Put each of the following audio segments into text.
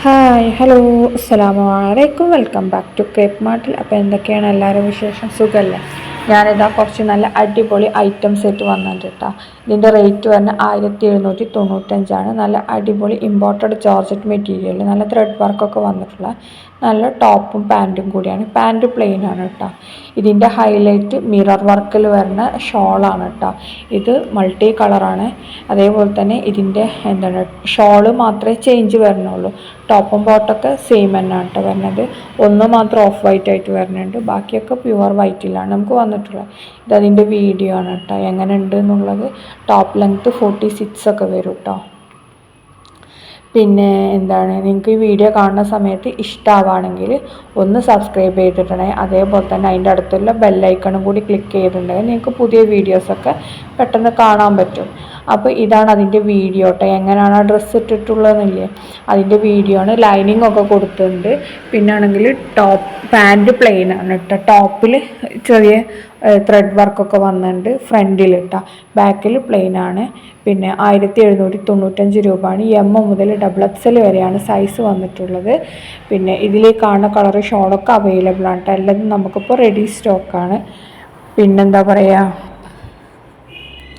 Hi hello അസ്സലാമു അലൈക്കും welcome back to crepe മാർട്ടിൽ. അപ്പോൾ എന്തൊക്കെയാണ് എല്ലാവരും വിശേഷം? സുഖമല്ലേ? ഞാനിതാ കുറച്ച് നല്ല അടിപൊളി ഐറ്റംസ് ആയിട്ട് വന്നിട്ടുണ്ട് കേട്ടോ. ഇതിൻ്റെ റേറ്റ് പറഞ്ഞാൽ 1795. നല്ല അടിപൊളി ഇമ്പോർട്ടഡ് ജോർജറ്റ് മെറ്റീരിയൽ, നല്ല ത്രെഡ് വർക്കൊക്കെ വന്നിട്ടുള്ള നല്ല ടോപ്പും പാൻറ്റും കൂടിയാണ്. പാൻറ്റ് പ്ലെയിൻ ആണ് കേട്ടോ. ഇതിൻ്റെ ഹൈലൈറ്റ് മിറർ വർക്കിൽ വരുന്ന ഷോളാണ് കേട്ടോ. ഇത് മൾട്ടി കളറാണ്. അതേപോലെ തന്നെ ഇതിൻ്റെ ഷോള് മാത്രമേ ചേഞ്ച് വരുന്നുള്ളൂ. ടോപ്പും ബോട്ടൊക്കെ സെയിം തന്നെയാണ് കേട്ടോ വരുന്നത്. ഒന്ന് മാത്രം ഓഫ് വൈറ്റ് ആയിട്ട് വരുന്നുണ്ട്, ബാക്കിയൊക്കെ പ്യുവർ വൈറ്റിലാണ് നമുക്ക് വന്നിട്ടുള്ളത്. ഇതതിൻ്റെ വീഡിയോ ആണ് കേട്ടോ. എങ്ങനെ ഉണ്ട് എന്നുള്ളത്. ടോപ്പ് ലെങ്ത്ത് 46 ഒക്കെ വരും കേട്ടോ. പിന്നെ നിങ്ങൾക്ക് ഈ വീഡിയോ കാണുന്ന സമയത്ത് ഇഷ്ടമാവുകയാണെങ്കിൽ ഒന്ന് സബ്സ്ക്രൈബ് ചെയ്തിട്ടുണ്ടെങ്കിൽ, അതേപോലെ തന്നെ അതിൻ്റെ അടുത്തുള്ള ബെല്ലൈക്കണും കൂടി ക്ലിക്ക് ചെയ്തിട്ടുണ്ടെങ്കിൽ നിങ്ങൾക്ക് പുതിയ വീഡിയോസൊക്കെ പെട്ടെന്ന് കാണാൻ പറ്റും. അപ്പോൾ ഇതാണ് അതിൻ്റെ വീഡിയോ കേട്ടോ. എങ്ങനെയാണ് ആ ഡ്രസ്സ് ഇട്ടിട്ടുള്ളതെന്നില്ലേ, അതിൻ്റെ വീഡിയോ ആണ്. ലൈനിങ് ഒക്കെ കൊടുത്തിട്ടുണ്ട്. പിന്നെ ആണെങ്കിൽ പാൻറ്റ് പ്ലെയിൻ ആണ് കേട്ടോ. ടോപ്പിൽ ചെറിയ ത്രെഡ് വർക്കൊക്കെ വന്നിട്ടുണ്ട് ഫ്രണ്ടിൽ കേട്ടോ. ബാക്കിൽ പ്ലെയിൻ ആണ്. പിന്നെ 1795 രൂപയാണ്. എം മുതൽ XXL വരെയാണ് സൈസ് വന്നിട്ടുള്ളത്. പിന്നെ ഇതിൽ കാണുന്ന കളർ ഷോളൊക്കെ അവൈലബിൾ ആണ് കേട്ടോ. എല്ലാതും നമുക്കിപ്പോൾ റെഡി സ്റ്റോക്കാണ്. പിന്നെന്താ പറയുക,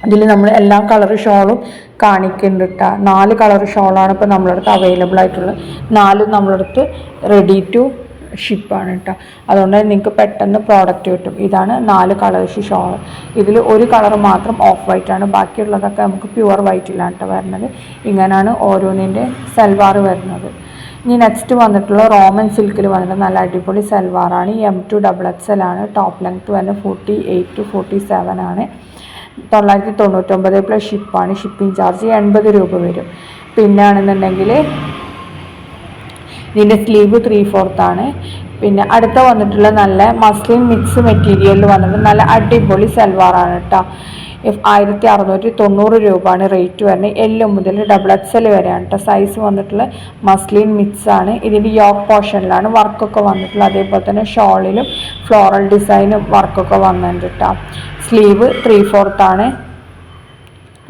ഇതിൽ നമ്മൾ എല്ലാ കളർ ഷോളും കാണിക്കുന്നുണ്ട് കേട്ടോ. 4 കളർ ഷോളാണ് ഇപ്പോൾ നമ്മളടുത്ത് അവൈലബിൾ ആയിട്ടുള്ളത്. 4 നമ്മളടുത്ത് റെഡി ടു ഷിപ്പാണ് കേട്ടോ. അതുകൊണ്ട് നിങ്ങൾക്ക് പെട്ടെന്ന് പ്രോഡക്റ്റ് കിട്ടും. ഇതാണ് 4 കളേഴ്സ് ഷോൾ. ഇതിൽ ഒരു കളർ മാത്രം ഓഫ് വൈറ്റ് ആണ്, ബാക്കിയുള്ളതൊക്കെ നമുക്ക് പ്യുവർ വൈറ്റിലാണ് കേട്ടോ വരുന്നത്. ഇങ്ങനെയാണ് ഓരോന്നിൻ്റെ സൽവാർ വരുന്നത്. ഇനി നെക്സ്റ്റ് വന്നിട്ടുള്ള റോമൻ സിൽക്കിൽ വന്നിട്ട് നല്ല അടിപൊളി സൽവാറാണ്. M to XXL ആണ്. ടോപ്പ് ലെങ്ത്ത് വരുന്നത് 48 to 47 ആണ്. 999 പ്ലസ് ഷിപ്പാണ്. ഷിപ്പിംഗ് ചാർജ് 80 രൂപ വരും. പിന്നെ ആണെന്നുണ്ടെങ്കിൽ ഇതിൻ്റെ സ്ലീവ് 3/4 ആണ്. പിന്നെ അടുത്ത വന്നിട്ടുള്ള നല്ല മസ്ലിൻ മിക്സ് മെറ്റീരിയലിൽ വന്നിട്ട് നല്ല അടിപൊളി സൽവാറാണ് കേട്ടോ. 1690 രൂപയാണ് റേറ്റ് വരുന്നത്. L മുതൽ XXL വരെയാണ് കേട്ടോ. സൈസ് വന്നിട്ടുള്ള മസ്ലിൻ മിക്സ് ആണ്. ഇതിൻ്റെ യോക്ക് പോർഷനിലാണ് വർക്കൊക്കെ വന്നിട്ടുള്ളത്. അതേപോലെ തന്നെ ഷോളിലും ഫ്ലോറൽ ഡിസൈനും വർക്കൊക്കെ വന്നിട്ടുണ്ട് കേട്ടോ. സ്ലീവ് 3/4 ആണ്.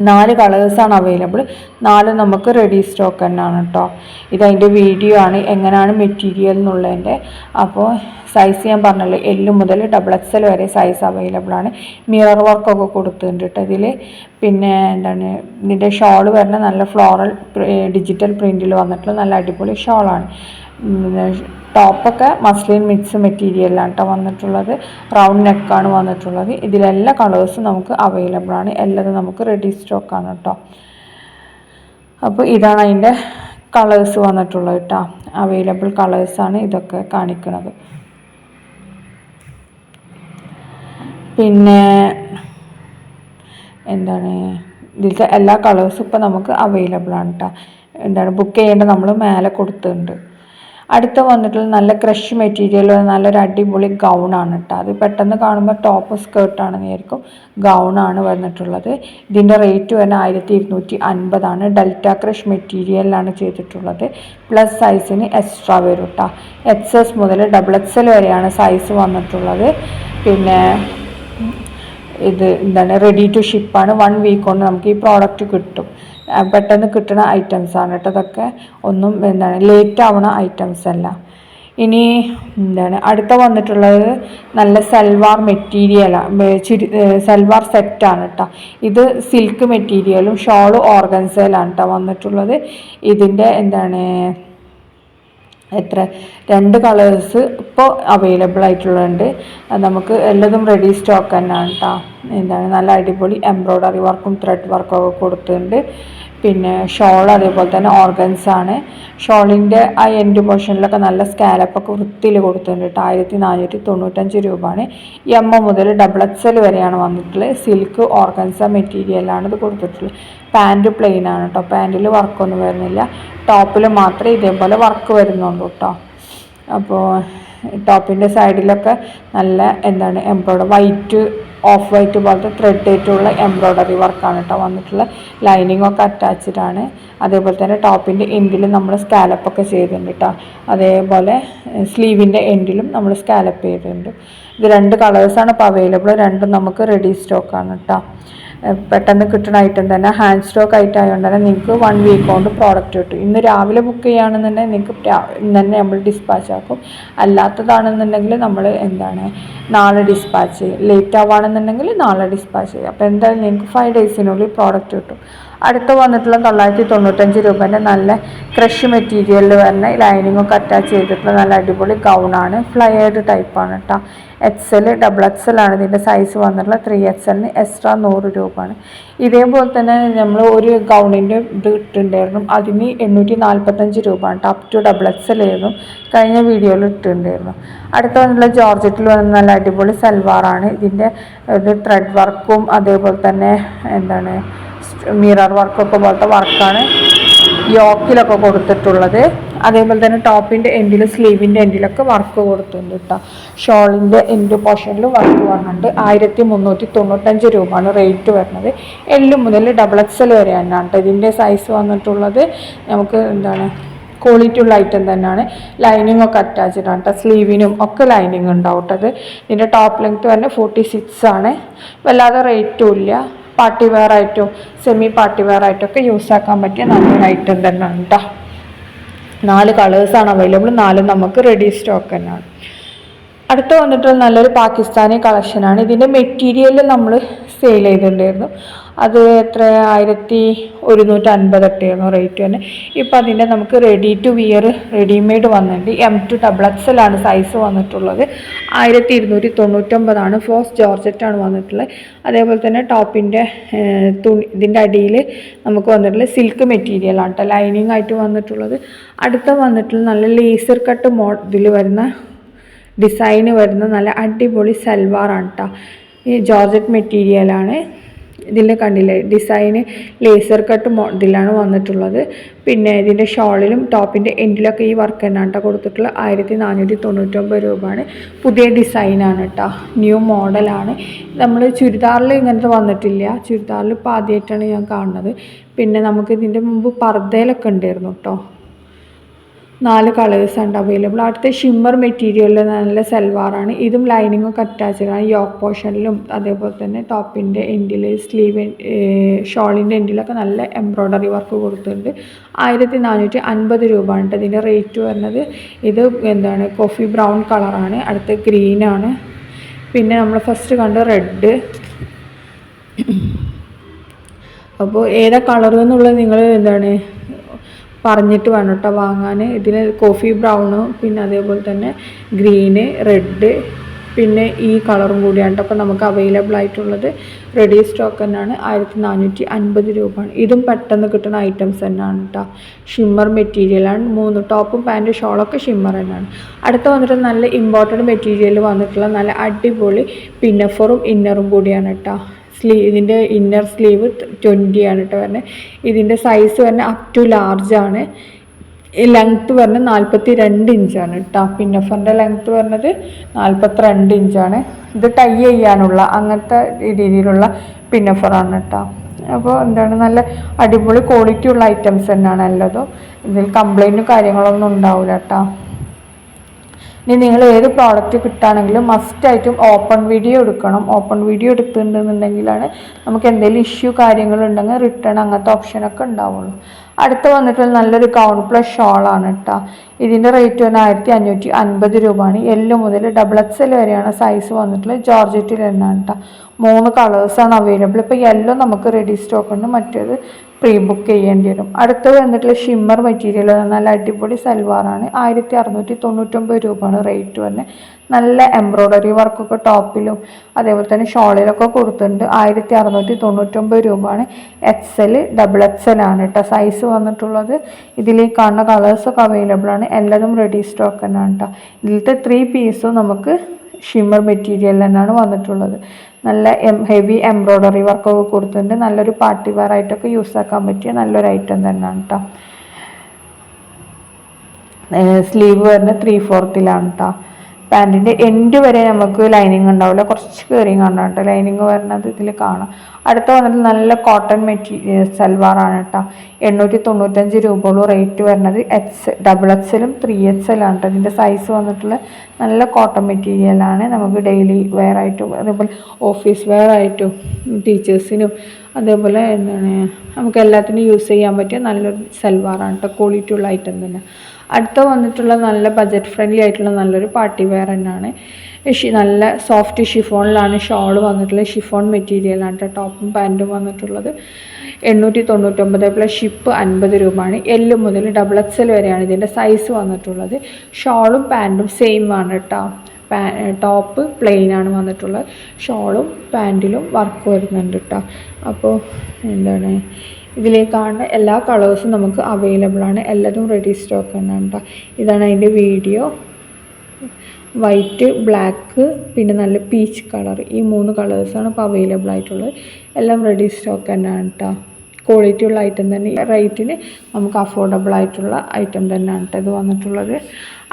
4 കളേഴ്സാണ് അവൈലബിൾ. 4 നമുക്ക് റെഡി സ്റ്റോക്ക് തന്നെയാണ് കേട്ടോ. ഇതതിൻ്റെ വീഡിയോ ആണ് എങ്ങനെയാണ് മെറ്റീരിയൽ എന്നുള്ളതിൻ്റെ. അപ്പോൾ സൈസ് ഞാൻ പറഞ്ഞല്ലോ, L മുതൽ XXL വരെ സൈസ് അവൈലബിൾ ആണ്. മിറർ വർക്കൊക്കെ കൊടുത്തിട്ടുണ്ട് കേട്ടോ ഇതിൽ. പിന്നെ ഇതിൻ്റെ ഷോൾ വരുന്ന നല്ല ഫ്ലോറൽ ഡിജിറ്റൽ പ്രിൻറ്റിൽ വന്നിട്ടുള്ള നല്ല അടിപൊളി ഷോളാണ്. ടോപ്പൊക്കെ മസ്ലിൻ മിക്സ് മെറ്റീരിയലാണ് കേട്ടോ വന്നിട്ടുള്ളത്. റൗണ്ട് നെക്കാണ് വന്നിട്ടുള്ളത്. ഇതിലെല്ലാ കളേഴ്സും നമുക്ക് അവൈലബിൾ ആണ്. എല്ലാതും നമുക്ക് റെഡി സ്റ്റോക്കാണ് കേട്ടോ. അപ്പോൾ ഇതാണ് അതിൻ്റെ കളേഴ്സ് വന്നിട്ടുള്ളത് കേട്ടോ. അവൈലബിൾ കളേഴ്സാണ് ഇതൊക്കെ കാണിക്കുന്നത്. പിന്നെ ഇതിലത്തെ എല്ലാ കളേഴ്സും ഇപ്പോൾ നമുക്ക് അവൈലബിൾ ആണ് കേട്ടോ. ബുക്ക് ചെയ്യേണ്ടത് നമ്മൾ മേലെ കൊടുത്തിട്ടുണ്ട്. അടുത്ത വന്നിട്ടുള്ള നല്ല ക്രഷ് മെറ്റീരിയൽ, നല്ലൊരു അടിപൊളി ഗൗണാണ് കേട്ടോ. അത് പെട്ടെന്ന് കാണുമ്പോൾ ടോപ്പ് സ്കേർട്ടാണെന്ന് വിചാരിക്കും. ഗൗണാണ് വന്നിട്ടുള്ളത്. ഇതിൻ്റെ റേറ്റ് വരുന്നത് 1250 ആണ്. ഡെൽറ്റ ക്രഷ് മെറ്റീരിയലിലാണ് ചെയ്തിട്ടുള്ളത്. പ്ലസ് സൈസിന് എക്സ്ട്രാ വരും കേട്ടോ. XS മുതൽ XXL വരെയാണ് സൈസ് വന്നിട്ടുള്ളത്. പിന്നെ ഇത് റെഡി ടു ഷിപ്പാണ്. 1 വീക്ക് കൊണ്ട് നമുക്ക് ഈ പ്രോഡക്റ്റ് കിട്ടും. പെട്ടെന്ന് കിട്ടുന്ന ഐറ്റംസാണ് കേട്ടോ. അതൊക്കെ ഒന്നും ലേറ്റ് ആവുന്ന ഐറ്റംസ് അല്ല. ഇനി അടുത്ത വന്നിട്ടുള്ളത് നല്ല സൽവാർ മെറ്റീരിയലാണ്. സൽവാർ സെറ്റാണ് കേട്ടോ. ഇത് സിൽക്ക് മെറ്റീരിയലും ഷോള് ഓർഗൻസയിലാണ് കേട്ടോ വന്നിട്ടുള്ളത്. ഇതിൻ്റെ 2 കളേഴ്സ് ഇപ്പോൾ അവൈലബിൾ ആയിട്ടുള്ളുണ്ട്. നമുക്ക് എല്ലാതും റെഡി സ്റ്റോക്ക് തന്നെയാണ് കേട്ടോ. നല്ല അടിപൊളി എംബ്രോയ്ഡറി വർക്കും ത്രെഡ് വർക്കൊക്കെ കൊടുത്തിട്ടുണ്ട്. പിന്നെ ഷോൾ അതേപോലെ തന്നെ ഓർഗൻസാണ്. ഷോളിൻ്റെ ആ എൻഡ് പോർഷനിലൊക്കെ നല്ല സ്കാലപ്പൊക്കെ വൃത്തിയിൽ കൊടുത്തിട്ടുണ്ട് കേട്ടോ. 1495 രൂപയാണ്. M മുതൽ XXL വരെയാണ് വന്നിട്ടുള്ളത്. സിൽക്ക് ഓർഗൻസ മെറ്റീരിയലാണ് ഇത് കൊടുത്തിട്ടുള്ളത്. പാൻറ്റ് പ്ലെയിൻ ആണ് കേട്ടോ. പാൻറ്റിൽ വർക്കൊന്നും വരുന്നില്ല. ടോപ്പിൽ മാത്രമേ ഇതേപോലെ വർക്ക് വരുന്നുള്ളൂ കേട്ടോ. അപ്പോൾ ടോപ്പിൻ്റെ സൈഡിലൊക്കെ നല്ല എംബ്രോയ്ഡറി വൈറ്റ് ഓഫ് വൈറ്റ് പോലത്തെ ത്രെഡ് ആയിട്ടുള്ള എംബ്രോയ്ഡറി വർക്കാണ് കേട്ടോ വന്നിട്ടുള്ളത്. ലൈനിങ് ഒക്കെ അറ്റാച്ച്ഡ് ആണ്. അതേപോലെ തന്നെ ടോപ്പിൻ്റെ എൻഡിലും നമ്മൾ സ്കാലപ്പൊക്കെ ചെയ്തിട്ടുണ്ട് കേട്ടോ. അതേപോലെ സ്ലീവിൻ്റെ എൻഡിലും നമ്മൾ സ്കാലപ്പ് ചെയ്തിട്ടുണ്ട്. ഇത് 2 കളേഴ്സാണ് ഇപ്പോൾ അവൈലബിൾ. 2 നമുക്ക് റെഡി സ്റ്റോക്കാണ് കേട്ടോ. പെട്ടെന്ന് കിട്ടുന്ന ഐറ്റം തന്നെ, ഹാൻഡ് സ്റ്റോക്ക് ഐറ്റം ആയതുകൊണ്ട് തന്നെ നിങ്ങൾക്ക് 1 വീക്ക് കൊണ്ട് പ്രോഡക്റ്റ് കിട്ടും. ഇന്ന് രാവിലെ ബുക്ക് ചെയ്യുകയാണെന്നുണ്ടെങ്കിൽ നിങ്ങൾക്ക് ഇന്ന് തന്നെ നമ്മൾ ഡിസ്പാച്ച് ആക്കും. അല്ലാത്തതാണെന്നുണ്ടെങ്കിൽ നമ്മൾ നാളെ ഡിസ്പാച്ച് ലേറ്റ് ആവുകയാണെന്നുണ്ടെങ്കിൽ നാളെ ഡിസ്പാച്ച് ചെയ്യും. അപ്പോൾ എന്തായാലും നിങ്ങൾക്ക് 5 ഡേയ്സിനുള്ളിൽ പ്രോഡക്റ്റ് കിട്ടും. അടുത്ത് വന്നിട്ടുള്ള 995 രൂപേൻ്റെ നല്ല ക്രഷ് മെറ്റീരിയലിൽ വരുന്ന ലൈനിങ്ങൊക്കെ അറ്റാച്ച് ചെയ്തിട്ടുള്ള നല്ല അടിപൊളി ഗൗണാണ്. ഫ്ലയേർഡ് ടൈപ്പാണ് കേട്ടോ. XL, XXL ആണ് ഇതിൻ്റെ സൈസ് വന്നിട്ടുള്ള. 3XL എക്സ്ട്രാ 100 രൂപയാണ്. ഇതേപോലെ തന്നെ നമ്മൾ ഒരു ഗൗണിൻ്റെ ഇത് ഇട്ടിട്ടുണ്ടായിരുന്നു, അതിന് 845 രൂപയാണ് കേട്ടോ. അപ് ടു XXL ആയിരുന്നു, കഴിഞ്ഞ വീഡിയോയിൽ ഇട്ടിട്ടുണ്ടായിരുന്നു. അടുത്ത വന്നിട്ടുള്ള ജോർജറ്റിൽ വന്ന നല്ല അടിപൊളി സൽവാറാണ്. ഇതിൻ്റെ ഇത് ത്രെഡ് വർക്കും അതേപോലെ തന്നെ മിറർ വർക്കൊക്കെ പോലത്തെ വർക്കാണ് യോക്കിലൊക്കെ കൊടുത്തിട്ടുള്ളത്. അതേപോലെ തന്നെ ടോപ്പിൻ്റെ എൻഡിൽ സ്ലീവിൻ്റെ എൻഡിലൊക്കെ വർക്ക് കൊടുത്തിട്ടുണ്ട് കേട്ടോ. ഷോളിൻ്റെ എൻഡ് പോർഷനിൽ വർക്ക് വന്നിട്ടുണ്ട്. 1395 രൂപയാണ് റേറ്റ് വരുന്നത്. L മുതൽ XXL വരെ തന്നെയാണ് കേട്ടോ ഇതിൻ്റെ സൈസ് വന്നിട്ടുള്ളത്. നമുക്ക് ക്വാളിറ്റി ഉള്ള ഐറ്റം തന്നെയാണ്. ലൈനിങ് ഒക്കെ അറ്റാച്ച്ഡ് ആണ് കേട്ടോ. സ്ലീവിനും ഒക്കെ ലൈനിങ് ഉണ്ടാവും കേട്ടത്. ഇതിൻ്റെ ടോപ്പ് ലെങ്ത്ത് തന്നെ 46 ആണ്. വല്ലാതെ റേറ്റും ഇല്ല. പാർട്ടി വെയർ ആയിട്ടും സെമി പാർട്ടി വെയർ ആയിട്ടൊക്കെ യൂസ് ആക്കാൻ പറ്റിയ നല്ലൊരു ഐറ്റം തന്നെയാണ് കേട്ടോ. 4 കളേഴ്സാണ് അവൈലബിൾ. 4 നമുക്ക് റെഡി സ്റ്റോക്ക് തന്നെയാണ്. അടുത്ത് വന്നിട്ട് നല്ലൊരു പാകിസ്ഥാനി കളക്ഷനാണ്. ഇതിൻ്റെ മെറ്റീരിയൽ നമ്മൾ സെയിൽ ചെയ്തിട്ടുണ്ടായിരുന്നു. അത് എത്ര 1150 റേറ്റ് തന്നെ. ഇപ്പോൾ അതിൻ്റെ നമുക്ക് റെഡി ടു വിയർ റെഡിമെയ്ഡ് വന്നിട്ടുണ്ട്. M to XXL ആണ് സൈസ് വന്നിട്ടുള്ളത്. 1299 ഫോസ് ജോർജറ്റാണ് വന്നിട്ടുള്ളത്. അതേപോലെ തന്നെ ടോപ്പിൻ്റെ ഇതിൻ്റെ അടിയിൽ നമുക്ക് വന്നിട്ടുള്ളത് സിൽക്ക് മെറ്റീരിയലാണ് കേട്ടോ, ലൈനിങ് ആയിട്ട് വന്നിട്ടുള്ളത്. അടുത്ത വന്നിട്ടുള്ള നല്ല ലേസർ കട്ട് ഇതിൽ വരുന്ന ഡിസൈന് വരുന്ന നല്ല അടിപൊളി സൽവാറാണ് കേട്ടോ. ഈ ജോർജറ്റ് മെറ്റീരിയലാണ്. ഇതിൽ കണ്ടില്ലേ ഡിസൈന് ലേസർ കട്ട് ഇതിലാണ് വന്നിട്ടുള്ളത്. പിന്നെ ഇതിൻ്റെ ഷോളിലും ടോപ്പിൻ്റെ എൻഡിലൊക്കെ ഈ വർക്ക് തന്നെയാണ് കേട്ടോ കൊടുത്തിട്ടുള്ളത്. 1499 രൂപയാണ്. പുതിയ ഡിസൈനാണ് കേട്ടോ, ന്യൂ മോഡലാണ്. നമ്മൾ ചുരിദാറിൽ ഇങ്ങനത്തെ വന്നിട്ടില്ല. ചുരിദാറിൽ ഇപ്പോൾ ആദ്യമായിട്ടാണ് ഞാൻ കാണുന്നത്. പിന്നെ നമുക്ക് ഇതിൻ്റെ മുമ്പ് പർദ്ദയിലൊക്കെ ഉണ്ടായിരുന്നു കേട്ടോ. 4 കളേഴ്സാണ് അവൈലബിൾ. അടുത്ത ഷിമ്മർ മെറ്റീരിയലിൽ നല്ല സൽവാറാണ്. ഇതും ലൈനിങ്ങൊക്കെ അറ്റാച്ച്ഡാണ്. യോക്ക് പോർഷനിലും അതേപോലെ തന്നെ ടോപ്പിൻ്റെ എൻഡിൽ സ്ലീവ് ഷോളിൻ്റെ എൻഡിലൊക്കെ നല്ല എംബ്രോയ്ഡറി വർക്ക് കൊടുത്തിട്ടുണ്ട്. 1450 രൂപയാണ് ഇതിൻ്റെ റേറ്റ് വരുന്നത്. ഇത് കോഫി ബ്രൗൺ കളറാണ്. അടുത്ത ഗ്രീനാണ്. പിന്നെ നമ്മൾ ഫസ്റ്റ് കണ്ട റെഡ്. അപ്പോൾ ഏതാ കളർ എന്നുള്ളത് നിങ്ങൾ പറഞ്ഞിട്ട് വേണം കേട്ടോ വാങ്ങാൻ. ഇതിൽ കോഫി ബ്രൗണ്, പിന്നെ അതേപോലെ തന്നെ ഗ്രീന്, റെഡ്, പിന്നെ ഈ കളറും കൂടിയാണ് കേട്ടോ അപ്പോൾ നമുക്ക് അവൈലബിൾ ആയിട്ടുള്ളത്. റെഡി സ്റ്റോക്ക് തന്നെയാണ്. 1450 രൂപയാണ്. ഇതും പെട്ടെന്ന് കിട്ടുന്ന ഐറ്റംസ് തന്നെയാണ് കേട്ടോ. ഷിമ്മർ മെറ്റീരിയലാണ്. 3 ടോപ്പും പാൻറ്റ് ഷോളൊക്കെ ഷിമ്മർ തന്നെയാണ്. അടുത്ത വന്നിട്ട് നല്ല ഇമ്പോർട്ടൻറ്റ് മെറ്റീരിയൽ വന്നിട്ടുള്ള നല്ല അടിപൊളി പിന്നഫറും ഇന്നറും കൂടിയാണ് കേട്ടോ. ഇതിൻ്റെ ഇന്നർ സ്ലീവ് 20 ആണ് കേട്ടോ വരുന്നത്. ഇതിൻ്റെ സൈസ് വരുന്നത് അപ് ടു ലാർജ് ആണ്. ലെങ്ത്ത് വരുന്നത് 42 ഇഞ്ചാണ് കേട്ടോ. പിന്നഫറിൻ്റെ ലെങ്ത്ത് വരുന്നത് 42 ഇഞ്ചാണ്. ഇത് ടൈ ചെയ്യാനുള്ള അങ്ങനത്തെ രീതിയിലുള്ള പിന്നഫറാണ് കേട്ടോ. അപ്പോൾ നല്ല അടിപൊളി ക്വാളിറ്റി ഉള്ള ഐറ്റംസ് തന്നെയാണ് എല്ലാതും. ഇതിൽ കംപ്ലൈൻറ്റും കാര്യങ്ങളൊന്നും ഉണ്ടാവില്ല കേട്ടോ. ഇനി നിങ്ങൾ ഏത് പ്രോഡക്റ്റ് കിട്ടുകയാണെങ്കിലും മസ്റ്റായിട്ടും ഓപ്പൺ വീഡിയോ എടുക്കണം. ഓപ്പൺ വീഡിയോ എടുത്തിട്ടുണ്ടെന്നുണ്ടെങ്കിലാണ് നമുക്ക് എന്തെങ്കിലും ഇഷ്യൂ കാര്യങ്ങളുണ്ടെങ്കിൽ റിട്ടേൺ അങ്ങനത്തെ ഓപ്ഷനൊക്കെ ഉണ്ടാവുള്ളൂ. അടുത്ത് വന്നിട്ട് നല്ലൊരു ഗൗൺ പ്ലസ് ഷോളാണ് കേട്ടോ. ഇതിൻ്റെ റേറ്റ് തന്നെ 1550 രൂപയാണ്. L മുതൽ XXL വരെയാണ് സൈസ് വന്നിട്ടുള്ളത്. ജോർജറ്റിൽ തന്നെയാണ് കേട്ടോ. 3 കളേഴ്സാണ് അവൈലബിൾ. ഇപ്പോൾ യെല്ലോ നമുക്ക് റെഡി സ്റ്റോക്ക് ഉണ്ട്, മറ്റേത് പ്രീ ബുക്ക് ചെയ്യേണ്ടി വരും. അടുത്ത് വന്നിട്ടുള്ള ഷിമ്മർ മെറ്റീരിയൽ നല്ല അടിപൊളി സൽവാറാണ്. 1699 രൂപയാണ് റേറ്റ് തന്നെ. നല്ല എംബ്രോയ്ഡറി വർക്കൊക്കെ ടോപ്പിലും അതേപോലെ തന്നെ ഷോളിലൊക്കെ കൊടുത്തിട്ടുണ്ട്. 1699 രൂപയാണ്. XL XXL ആണ് കേട്ടോ സൈസ് വന്നിട്ടുള്ളത്. ഇതിൽ കാണുന്ന കളേഴ്സൊക്കെ അവൈലബിൾ ആണ്. എല്ലാതും റെഡി സ്റ്റോക്ക് തന്നെയാണ് കേട്ടോ. ഇതിലത്തെ 3 പീസും നമുക്ക് ഷിമ്മർ മെറ്റീരിയൽ തന്നെയാണ് വന്നിട്ടുള്ളത്. നല്ല ഹെവി എംബ്രോയ്ഡറി വർക്കൊക്കെ കൊടുത്തിട്ടുണ്ട്. നല്ലൊരു പാർട്ടി വെയർ ആയിട്ടൊക്കെ യൂസ് ആക്കാൻ പറ്റിയ നല്ലൊരു ഐറ്റം തന്നെയാണ് കേട്ടോ. സ്ലീവ് വരുന്നത് 3/4 കേട്ടോ. പാൻറ്റിൻ്റെ എൻഡ് വരെ നമുക്ക് ലൈനിങ് ഉണ്ടാവില്ല, കുറച്ച് കയറിയും കാണാം ലൈനിങ് വരുന്നത് ഇതിൽ കാണാം. അടുത്ത വന്നിട്ട് നല്ല കോട്ടൺ മെറ്റീരിയൽ സൽവാറാണ് കേട്ടോ. 895 രൂപയുള്ളൂ. റേറ്റ് വരുന്നത് XXL 3XL ആണ് കേട്ടോ. ഇതിൻ്റെ സൈസ് വന്നിട്ടുള്ള നല്ല കോട്ടൺ മെറ്റീരിയലാണ്. നമുക്ക് ഡെയിലി വെയർ ആയിട്ടും അതേപോലെ ഓഫീസ് വെയർ ആയിട്ടും ടീച്ചേഴ്സിനും അതേപോലെ നമുക്ക് എല്ലാത്തിനും യൂസ് ചെയ്യാൻ പറ്റിയ നല്ലൊരു സൽവാറാണ് കേട്ടോ. ക്വാളിറ്റി ഉള്ള ഐറ്റം തന്നെ. അടുത്ത വന്നിട്ടുള്ള നല്ല ബജറ്റ് ഫ്രണ്ട്ലി ആയിട്ടുള്ള നല്ലൊരു പാർട്ടി വെയർ തന്നെയാണ്. നല്ല സോഫ്റ്റ് ഷിഫോണിലാണ് ഷോൾ വന്നിട്ടുള്ളത്. ഷിഫോൺ മെറ്റീരിയലാണ് കേട്ടോ. ടോപ്പും പാൻറ്റും വന്നിട്ടുള്ളത് 899 പ്ലസ് ഷിപ്പ് 50 രൂപയാണ്. L മുതൽ XXL വരെയാണ് ഇതിൻ്റെ സൈസ് വന്നിട്ടുള്ളത്. ഷോളും പാൻറ്റും സെയിം ആണ് കേട്ടോ. ടോപ്പ് പ്ലെയിൻ ആണ് വന്നിട്ടുള്ളത്. ഷോളും പാൻറ്റിലും വർക്ക് വരുന്നുണ്ട് കേട്ടോ. അപ്പോൾ ഇതിലേക്ക് കാണുന്ന എല്ലാ കളേഴ്സും നമുക്ക് അവൈലബിൾ ആണ്. എല്ലാതും റെഡി സ്റ്റോക്ക് തന്നെയാണ് കേട്ടോ. ഇതാണ് അതിൻ്റെ വീഡിയോ. വൈറ്റ്, ബ്ലാക്ക്, പിന്നെ നല്ല പീച്ച് കളർ, ഈ 3 കളേഴ്സാണ് ഇപ്പോൾ അവൈലബിൾ ആയിട്ടുള്ളത്. എല്ലാം റെഡി സ്റ്റോക്ക് തന്നെയാണ് കേട്ടോ. ക്വാളിറ്റി ഉള്ള ഐറ്റം തന്നെ. റേറ്റിന് നമുക്ക് അഫോർഡബിൾ ആയിട്ടുള്ള ഐറ്റം തന്നെയാണ് കേട്ടോ ഇത് വന്നിട്ടുള്ളത്.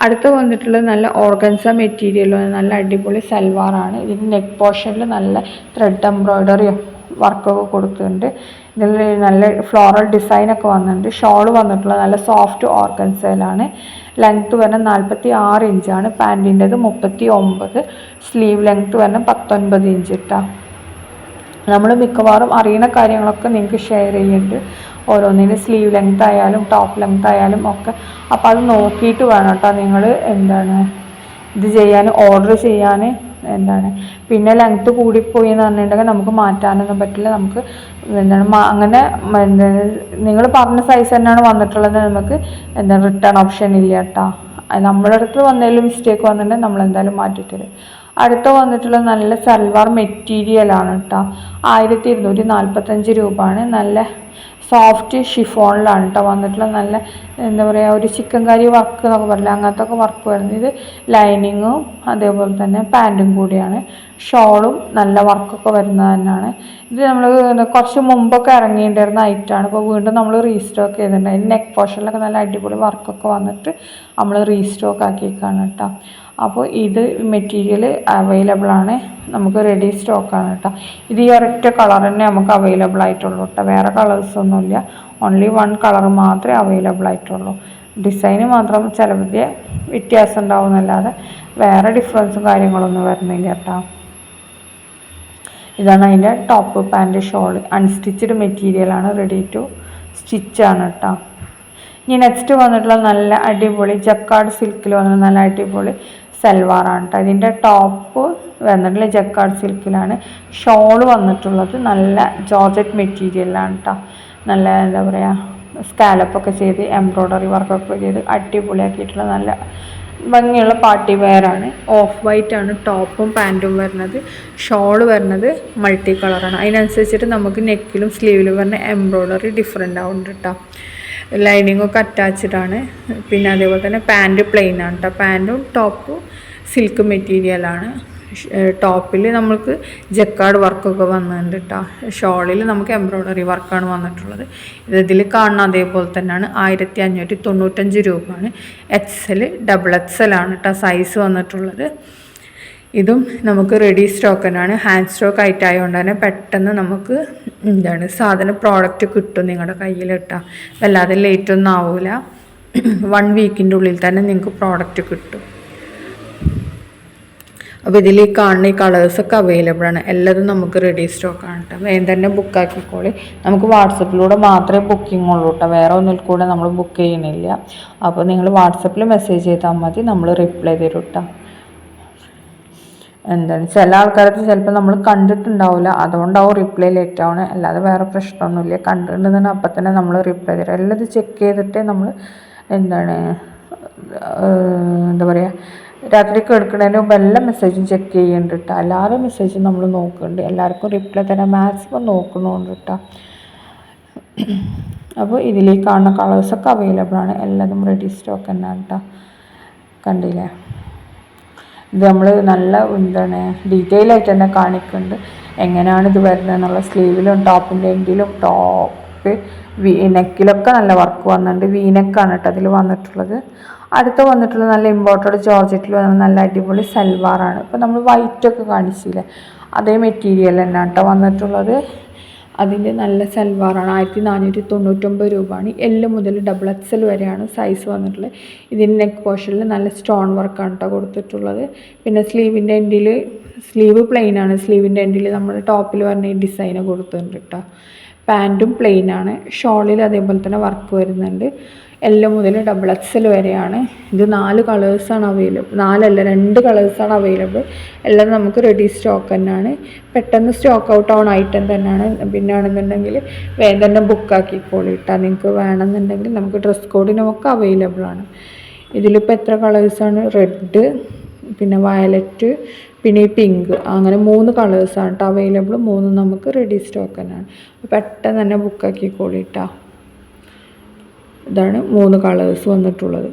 അടുത്ത് വന്നിട്ടുള്ളത് നല്ല ഓർഗൻസ മെറ്റീരിയൽ, നല്ല അടിപൊളി സൽവാറാണ്. ഇതിൻ്റെ നെക്ക് പോർഷനിൽ നല്ല ത്രെഡ് എംബ്രോയ്ഡറിയും വർക്കൊക്കെ കൊടുത്തിട്ടുണ്ട്. ഇതിൽ നല്ല ഫ്ലോറൽ ഡിസൈനൊക്കെ വന്നിട്ടുണ്ട്. ഷോൾ വന്നിട്ടുള്ളത് നല്ല സോഫ്റ്റ് ഓർഗൻസയിലാണ്. ലെങ്ത്ത് വരുന്നത് 46 ഇഞ്ചാണ്. പാൻറ്റിൻ്റെത് 39. സ്ലീവ് ലെങ്ത്ത് വരുന്നത് 19 ഇഞ്ച് ഇട്ടാ. നമ്മൾ മിക്കവാറും അറിയുന്ന കാര്യങ്ങളൊക്കെ നിങ്ങൾക്ക് ഷെയർ ചെയ്യുന്നുണ്ട്. ഓരോന്നിൻ്റെ സ്ലീവ് ലെങ്ത് ആയാലും ടോപ്പ് ലെങ്ത് ആയാലും ഒക്കെ. അപ്പോൾ അത് നോക്കിയിട്ട് വേണം കേട്ടോ നിങ്ങൾ ഇത് ചെയ്യാൻ, ഓർഡർ ചെയ്യാൻ. പിന്നെ ലെങ്ത്ത് കൂടിപ്പോയി എന്ന് പറഞ്ഞിട്ടുണ്ടെങ്കിൽ നമുക്ക് മാറ്റാനൊന്നും പറ്റില്ല. നമുക്ക് അങ്ങനെ നിങ്ങൾ പറഞ്ഞ സൈസ് തന്നെയാണ് വന്നിട്ടുള്ളത്. നമുക്ക് റിട്ടേൺ ഓപ്ഷൻ ഇല്ല കേട്ടോ. നമ്മുടെ അടുത്ത് വന്നതിലും മിസ്റ്റേക്ക് വന്നിട്ടുണ്ടെങ്കിൽ നമ്മൾ എന്തായാലും മാറ്റിത്തരും. അടുത്ത വന്നിട്ടുള്ള നല്ല സൽവാർ മെറ്റീരിയലാണ് കേട്ടോ. 1245 രൂപയാണ്. നല്ല സോഫ്റ്റ് ഷിഫോണിലാണ് കേട്ടോ വന്നിട്ടുള്ള. നല്ല ഒരു ചിക്കൻ കറി വർക്ക് എന്നൊക്കെ പറയില്ല, അങ്ങനത്തെ ഒക്കെ വർക്ക് വരുന്നത്. ഇത് ലൈനിങ്ങും അതേപോലെ തന്നെ പാൻറ്റും കൂടിയാണ്. ഷോളും നല്ല വർക്കൊക്കെ വരുന്നത് തന്നെയാണ്. ഇത് നമ്മൾ കുറച്ച് മുമ്പൊക്കെ ഇറങ്ങിയിട്ടുണ്ടായിരുന്ന ഐറ്റമാണ്. ഇപ്പോൾ വീണ്ടും നമ്മൾ റീസ്റ്റോക്ക് ചെയ്തിട്ടുണ്ട്. അതിന് നെക്ക് പോർഷനിലൊക്കെ നല്ല അടിപൊളി വർക്കൊക്കെ വന്നിട്ട് നമ്മൾ റീസ്റ്റോക്ക് ആക്കിയേക്കാണ് കേട്ടോ. അപ്പോൾ ഇത് മെറ്റീരിയൽ അവൈലബിൾ ആണ്, നമുക്ക് റെഡി സ്റ്റോക്കാണ് കേട്ടോ. ഇത് ഈ ഒരൊറ്റ കളർ തന്നെ നമുക്ക് അവൈലബിൾ ആയിട്ടുള്ളൂ കേട്ടോ. വേറെ കളേഴ്സൊന്നുമില്ല. ഓൺലി 1 കളർ മാത്രമേ അവൈലബിൾ ആയിട്ടുള്ളൂ. ഡിസൈന് മാത്രം ചിലവിൻ്റെ വ്യത്യാസം ഉണ്ടാവുന്നല്ലാതെ വേറെ ഡിഫറൻസും കാര്യങ്ങളൊന്നും വരുന്നില്ല കേട്ടോ. ഇതാണ് അതിൻ്റെ ടോപ്പ്, പാൻറ്റ്, ഷോൾ. അൺസ്റ്റിച്ചഡ് മെറ്റീരിയലാണ്, റെഡി ടു സ്റ്റിച്ചാണ് കേട്ടോ. ഇനി നെക്സ്റ്റ് വന്നിട്ടുള്ള നല്ല അടിപൊളി ജക്കാർഡ് സിൽക്കിൽ വന്നിട്ട് നല്ല അടിപൊളി സൽവാറാണ് കേട്ടോ. ഇതിൻ്റെ ടോപ്പ് വന്നിട്ടുള്ള ജക്കാർഡ് സിൽക്കിലാണ്. ഷോൾ വന്നിട്ടുള്ളത് നല്ല ജോർജറ്റ് മെറ്റീരിയലാണ് കേട്ടോ. നല്ല സ്കാലപ്പൊക്കെ ചെയ്ത് എംബ്രോയ്ഡറി വർക്കൊക്കെ ചെയ്ത് അടിപൊളിയാക്കിയിട്ടുള്ള നല്ല ഭംഗിയുള്ള പാർട്ടി വെയറാണ്. ഓഫ് വൈറ്റ് ആണ് ടോപ്പും പാൻറ്റും വരുന്നത്. ഷോൾ വരുന്നത് മൾട്ടി കളറാണ്. അതിനനുസരിച്ചിട്ട് നമുക്ക് നെക്കിലും സ്ലീവിലും വരുന്ന എംബ്രോയ്ഡറി ഡിഫറെൻ്റ് ആവുന്നുണ്ട് കേട്ടോ. ലൈനിങ്ങൊക്കെ അറ്റാച്ച്ഡാണ്. പിന്നെ അതേപോലെ തന്നെ പാൻറ്റ് പ്ലെയിൻ ആണ് കേട്ടോ. പാൻറ്റും ടോപ്പും സിൽക്ക് മെറ്റീരിയലാണ്. ടോപ്പിൽ നമുക്ക് ജക്കാർഡ് വർക്കൊക്കെ വന്നിട്ടുണ്ട് കേട്ടോ. ഷോളിൽ നമുക്ക് എംബ്രോയ്ഡറി വർക്കാണ് വന്നിട്ടുള്ളത്. ഇതിൽ കാണുന്ന അതേപോലെ തന്നെയാണ്. 1595 രൂപയാണ്. XL XXL ആണ് കേട്ടോ സൈസ് വന്നിട്ടുള്ളത്. ഇതും നമുക്ക് റെഡി സ്റ്റോക്ക് തന്നെയാണ്. ഹാൻഡ് സ്റ്റോക്ക് ആയിട്ടായതുകൊണ്ട് തന്നെ പെട്ടെന്ന് നമുക്ക് സാധനം പ്രോഡക്റ്റ് കിട്ടും നിങ്ങളുടെ കയ്യിൽ കേട്ടോ. വല്ലാതെ ലേറ്റൊന്നും ആവില്ല. 1 വീക്കിൻ്റെ ഉള്ളിൽ തന്നെ നിങ്ങൾക്ക് പ്രോഡക്റ്റ് കിട്ടും. അപ്പോൾ ഇതിൽ കാണുന്ന ഈ കളേഴ്സൊക്കെ അവൈലബിൾ ആണ്. എല്ലാതും നമുക്ക് റെഡി സ്റ്റോക്കാണ് കേട്ടോ. വേഗം തന്നെ ബുക്കാക്കിക്കോളി. നമുക്ക് വാട്സപ്പിലൂടെ മാത്രമേ ബുക്കിംഗ് ഉള്ളൂ കേട്ടോ. വേറെ ഒന്നിൽ കൂടെ നമ്മൾ ബുക്ക് ചെയ്യണില്ല. അപ്പോൾ നിങ്ങൾ വാട്സപ്പിൽ മെസ്സേജ് ചെയ്താൽ മതി, നമ്മൾ റിപ്ലൈ തരും കേട്ടോ. ചില ആൾക്കാർക്ക് ചിലപ്പോൾ നമ്മൾ കണ്ടിട്ടുണ്ടാവില്ല, അതുകൊണ്ടാവും റിപ്ലൈ ലേറ്റ് ആവണേ. അല്ലാതെ വേറെ പ്രശ്നമൊന്നുമില്ല. കണ്ടിട്ടുണ്ടെന്ന് അപ്പം തന്നെ നമ്മൾ റിപ്ലൈ തരും. എല്ലാം ഇത് ചെക്ക് ചെയ്തിട്ട് നമ്മൾ രാത്രി കിടക്കുന്നതിന് മുമ്പ് എല്ലാ മെസ്സേജും ചെക്ക് ചെയ്യുന്നുണ്ട് കേട്ടോ. എല്ലാവരും മെസ്സേജും നമ്മൾ നോക്കുന്നുണ്ട്. എല്ലാവർക്കും റിപ്ലൈ തരാൻ മാക്സിമം നോക്കുന്നുണ്ട് കേട്ടോ. അപ്പോൾ ഇതിലേക്ക് കാണുന്ന കളേഴ്സൊക്കെ അവൈലബിൾ ആണ്. എല്ലാതും റെഡി സ്റ്റോക്ക് തന്നെയാണ് കേട്ടോ. കണ്ടില്ലേ, ഇത് നമ്മൾ നല്ല ഡീറ്റെയിൽ ആയിട്ട് തന്നെ കാണിക്കുന്നുണ്ട് എങ്ങനെയാണ് ഇത് വരുന്നത് എന്നുള്ള. സ്ലീവിലും ടോപ്പിൻ്റെ എൻഡിലും നെക്കിലൊക്കെ നല്ല വർക്ക് വന്നിട്ടുണ്ട്. വീനെക്കാണ് കേട്ടോ അതിൽ വന്നിട്ടുള്ളത്. അടുത്ത് വന്നിട്ടുള്ളത് നല്ല ഇമ്പോർട്ടഡ് ജോർജറ്റിൽ വന്ന നല്ല അടിപൊളി സൽവാറാണ്. ഇപ്പോൾ നമ്മൾ വൈറ്റൊക്കെ കാണിച്ചില്ലേ, അതേ മെറ്റീരിയൽ തന്നെയാണ് കേട്ടോ വന്നിട്ടുള്ളത്. അതിൻ്റെ നല്ല സൽവാറാണ്. 1499 രൂപയാണ്. എല് മുതൽ XXL വരെയാണ് സൈസ് വന്നിട്ടുള്ളത്. ഇതിൻ്റെ നെക്ക് പോർഷനിൽ നല്ല സ്റ്റോൺ വർക്കാണ് കേട്ടോ കൊടുത്തിട്ടുള്ളത്. പിന്നെ സ്ലീവിൻ്റെ എൻഡിൽ സ്ലീവ് പ്ലെയിൻ ആണ്. സ്ലീവിൻ്റെ എൻഡിൽ നമ്മൾ ടോപ്പിൽ വരുന്ന ഈ ഡിസൈന് കൊടുത്തിട്ടുണ്ട് കേട്ടോ. പാൻറ്റും പ്ലെയിൻ ആണ്. ഷോളിൽ അതേപോലെ തന്നെ വർക്ക് വരുന്നുണ്ട്. എല് മുതൽ XXL വരെയാണ്. ഇത് 4 കളേഴ്സാണ് അവൈലബിൾ. 4 അല്ല 2 കളേഴ്സാണ് അവൈലബിൾ. എല്ലാം നമുക്ക് റെഡി സ്റ്റോക്ക് തന്നെയാണ്. പെട്ടെന്ന് സ്റ്റോക്ക് ഔട്ട് ആവുന്ന ഐറ്റം തന്നെയാണ്. പിന്നെ ആണെന്നുണ്ടെങ്കിൽ വേഗം തന്നെ ബുക്കാക്കിക്കോളി കേട്ടോ. നിങ്ങൾക്ക് വേണമെന്നുണ്ടെങ്കിൽ നമുക്ക് ഡ്രസ് കോഡിനുമൊക്കെ അവൈലബിൾ ആണ്. ഇതിലിപ്പോൾ എത്ര കളേഴ്സാണ്? റെഡ്, പിന്നെ വയലറ്റ്, പിന്നെ ഈ പിങ്ക്, അങ്ങനെ 3 കളേഴ്സാണ് കേട്ടോ അവൈലബിൾ. 3 നമുക്ക് റെഡി സ്റ്റോക്ക് തന്നെയാണ്. പെട്ടെന്ന് തന്നെ ബുക്കാക്കിക്കോളി കേട്ടോ. ഇതാണ് 3 കളേഴ്സ് വന്നിട്ടുള്ളത്.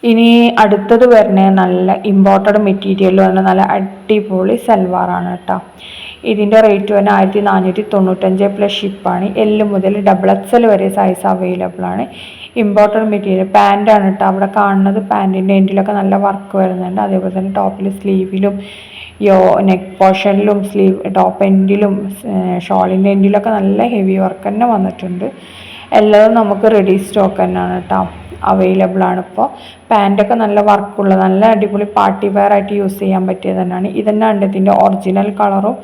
ഇനി അടുത്തത് വരുന്നത് നല്ല ഇമ്പോർട്ടഡ് മെറ്റീരിയൽ വന്ന നല്ല അടിപൊളി സൽവാറാണ് കേട്ടോ. ഇതിൻ്റെ റേറ്റ് വന്നെ 1495 പ്ലസ് ഷിപ്പാണ്. എല് മുതൽ XXL വരെ സൈസ് അവൈലബിൾ ആണ്. ഇമ്പോർട്ടഡ് മെറ്റീരിയൽ പാൻറ്റാണ് കേട്ടോ അവിടെ കാണുന്നത്. പാൻറ്റിൻ്റെ എൻഡിലൊക്കെ നല്ല വർക്ക് വരുന്നുണ്ട്. അതേപോലെ തന്നെ ടോപ്പിൽ സ്ലീവിലും നെക്ക് പോർഷനിലും ടോപ്പ് എൻഡിലും ഷോളിൻ്റെ എൻഡിലൊക്കെ നല്ല ഹെവി വർക്ക് തന്നെ വന്നിട്ടുണ്ട്. എല്ലാം നമുക്ക് റെഡി സ്റ്റോക്ക് തന്നെയാണ് കേട്ടോ അവൈലബിൾ ആണ്. ഇപ്പോൾ പാൻറ്റൊക്കെ നല്ല വർക്കുള്ള നല്ല അടിപൊളി പാർട്ടി വെയർ ആയിട്ട് യൂസ് ചെയ്യാൻ പറ്റിയത് തന്നെയാണ്. ഇതന്നെയാണ് ഇതിൻ്റെ ഒറിജിനൽ കളറും.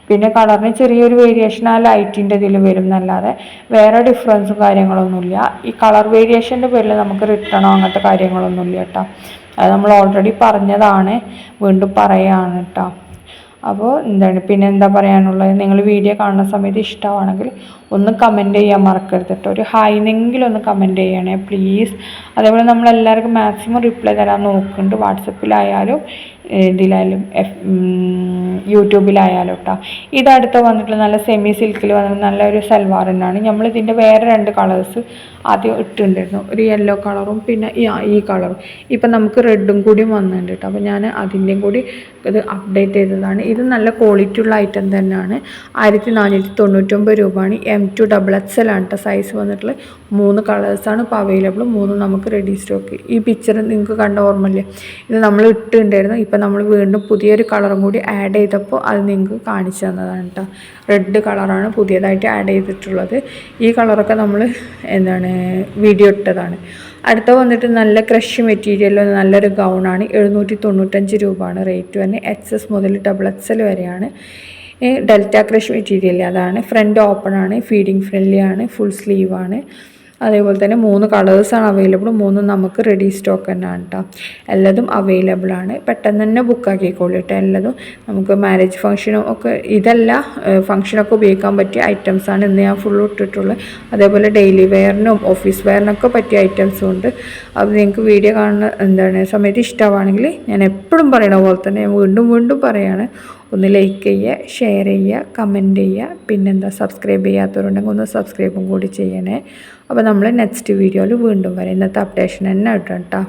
പിന്നെ കളറിന് ചെറിയൊരു വേരിയേഷൻ ആ ലൈറ്റിൻ്റെ ഇതിൽ വരും എന്നല്ലാതെ വേറെ ഡിഫറൻസും കാര്യങ്ങളൊന്നുമില്ല. ഈ കളർ വേരിയേഷൻ്റെ പേരിൽ നമുക്ക് റിട്ടേണോ അങ്ങനത്തെ കാര്യങ്ങളൊന്നുമില്ല കേട്ടോ. അത് നമ്മൾ ഓൾറെഡി പറഞ്ഞതാണ്, വീണ്ടും പറയുകയാണ് കേട്ടോ. അപ്പോൾ എന്താണ് പിന്നെ എന്താ പറയാനുള്ളത്, നിങ്ങൾ വീഡിയോ കാണുന്ന സമയത്ത് ഇഷ്ടമാണെങ്കിൽ ഒന്ന് കമൻറ്റ് ചെയ്യാൻ മറക്കരുത് കേട്ടോ. ഒരു ഹായ്നെങ്കിലും ഒന്ന് കമൻറ്റ് ചെയ്യണേ പ്ലീസ്. അതേപോലെ നമ്മളെല്ലാവർക്കും മാക്സിമം റിപ്ലൈ തരാൻ നോക്കുന്നുണ്ട്. വാട്സപ്പിലായാലും ഇതിലായാലും യൂട്യൂബിലായാലും കേട്ടോ. ഇതടുത്ത് വന്നിട്ടുള്ള നല്ല സെമി സിൽക്കിൽ വന്നിട്ട് നല്ലൊരു സൽവാർ തന്നെയാണ്. നമ്മളിതിൻ്റെ വേറെ 2 കളേഴ്സ് ആദ്യം ഇട്ടിട്ടുണ്ടായിരുന്നു. ഒരു യെല്ലോ കളറും പിന്നെ ഈ കളറും. ഇപ്പം നമുക്ക് റെഡും കൂടി വന്നിട്ടുണ്ട് കേട്ടോ. അപ്പോൾ ഞാൻ അതിൻ്റെയും കൂടി ഇത് അപ്ഡേറ്റ് ചെയ്തതാണ്. ഇത് നല്ല ക്വാളിറ്റി ഉള്ള ഐറ്റം തന്നെയാണ്. 1499 രൂപയാണ്. M2 XXL ആണ് കേട്ടോ സൈസ് വന്നിട്ടുള്ളത്. 3 കളേഴ്സാണ് ഇപ്പോൾ അവൈലബിൾ. 3 നമുക്ക് റെഡി സ്റ്റോക്ക്. ഈ പിക്ചർ നിങ്ങൾക്ക് കണ്ട ഓർമ്മയില്ലേ, ഇത് നമ്മൾ ഇട്ടിട്ടുണ്ടായിരുന്നു. ഇപ്പം നമ്മൾ വീണ്ടും പുതിയൊരു കളറും കൂടി ആഡ് ചെയ്തപ്പോൾ അത് നിങ്ങൾക്ക് കാണിച്ചു തന്നതാണ് കേട്ടോ. റെഡ് കളറാണ് പുതിയതായിട്ട് ആഡ് ചെയ്തിട്ടുള്ളത്. ഈ കളറൊക്കെ നമ്മൾ വീഡിയോ ഇട്ടതാണ്. അടുത്ത വന്നിട്ട് നല്ല ക്രഷ് മെറ്റീരിയൽ നല്ലൊരു ഗൗണാണ്. 795 രൂപയാണ് റേറ്റ് തന്നെ. XS മുതൽ XXL വരെയാണ്. ഡെൽറ്റ ക്രഷ് മെറ്റീരിയൽ അതാണ്. ഫ്രണ്ട് ഓപ്പൺ ആണ്, ഫീഡിങ് ഫ്രണ്ട്ലി ആണ്, ഫുൾ സ്ലീവ് ആണ്. അതേപോലെ തന്നെ 3 കളേഴ്സാണ് അവൈലബിൾ. 3 നമുക്ക് റെഡി സ്റ്റോക്ക് തന്നെയാണ് കേട്ടോ. എല്ലാതും അവൈലബിൾ ആണ്. പെട്ടെന്ന് തന്നെ ബുക്കാക്കിക്കോളൂ കേട്ടോ. എല്ലാതും നമുക്ക് മാരേജ് ഫംഗ്ഷനും ഒക്കെ ഇതല്ല ഫംഗ്ഷനൊക്കെ ഉപയോഗിക്കാൻ പറ്റിയ ഐറ്റംസാണ് ഇന്ന് ഞാൻ ഫുൾ ഇട്ടിട്ടുള്ളത്. അതേപോലെ ഡെയിലി വെയറിനും ഓഫീസ് വെയറിനൊക്കെ പറ്റിയ ഐറ്റംസും ഉണ്ട്. അപ്പോൾ നിങ്ങൾക്ക് വീഡിയോ കാണുന്ന സമയത്ത് ഇഷ്ടമാണെങ്കിൽ ഞാൻ എപ്പോഴും പറയണ പോലെ തന്നെ ഞാൻ വീണ്ടും പറയുകയാണ്, ഒന്ന് ലൈക്ക് ചെയ്യുക, ഷെയർ ചെയ്യുക, കമൻറ്റ് ചെയ്യുക. പിന്നെന്താ സബ്സ്ക്രൈബ് ചെയ്യാത്തവരുണ്ടെങ്കിൽ ഒന്ന് സബ്സ്ക്രൈബും കൂടി ചെയ്യണേ. അപ്പോൾ നമ്മൾ നെക്സ്റ്റ് വീഡിയോയിൽ വീണ്ടും വരാം. ഇന്നത്തെ അപ്ഡേഷൻ തന്നെ ഇട്ടാം കേട്ടോ.